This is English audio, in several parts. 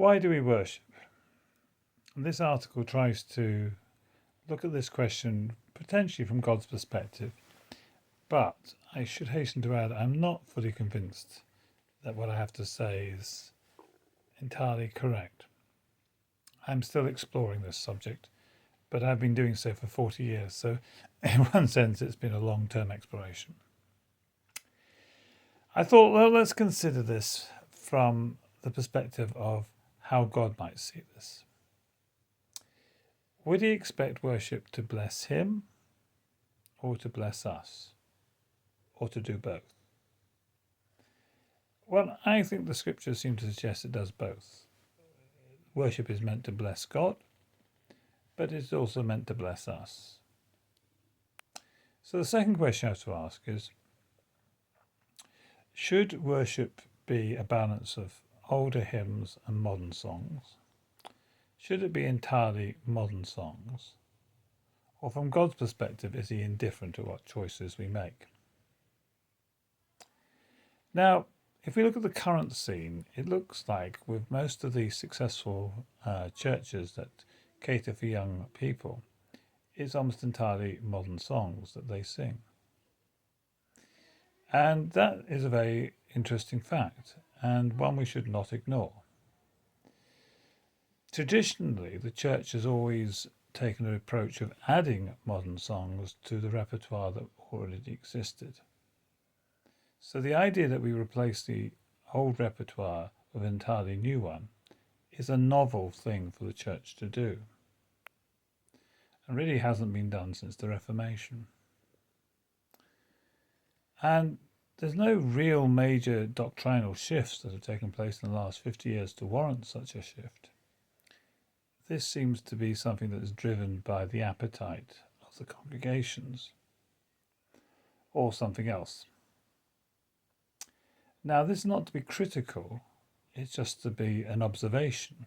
Why do we worship? And this article tries to look at this question potentially from God's perspective, but I should hasten to add I'm not fully convinced that what I have to say is entirely correct. I'm still exploring this subject, but I've been doing so for 40 years, so in one sense it's been a long-term exploration. I thought, well, let's consider this from the perspective of how God might see this. Would he expect worship to bless him or to bless us, or to do both? Well, I think the scriptures seem to suggest it does both. Worship is meant to bless God, but it's also meant to bless us. So the second question I have to ask is, should worship be a balance of older hymns and modern songs? Should it be entirely modern songs? Or from God's perspective, is he indifferent to what choices we make? Now, if we look at the current scene, it looks like with most of the successful churches that cater for young people, it's almost entirely modern songs that they sing. And that is a very interesting fact, and one we should not ignore. Traditionally, the church has always taken an approach of adding modern songs to the repertoire that already existed. So the idea that we replace the old repertoire with an entirely new one is a novel thing for the church to do, and really hasn't been done since the Reformation. And there's no real major doctrinal shifts that have taken place in the last 50 years to warrant such a shift. This seems to be something that is driven by the appetite of the congregations, or something else. Now, this is not to be critical, it's just to be an observation.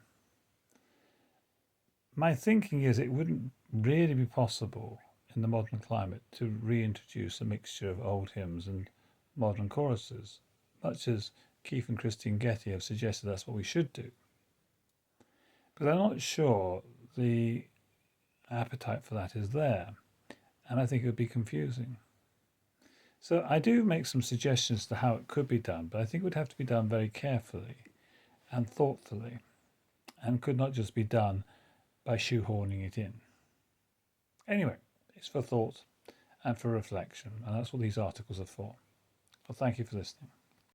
My thinking is it wouldn't really be possible in the modern climate to reintroduce a mixture of old hymns and modern choruses, much as Keith and Christine Getty have suggested that's what we should do. But I'm not sure the appetite for that is there, and I think it would be confusing. So I do make some suggestions to how it could be done, but I think it would have to be done very carefully and thoughtfully, and could not just be done by shoehorning it in. Anyway, it's for thought and for reflection, and that's what these articles are for. Well, thank you for listening.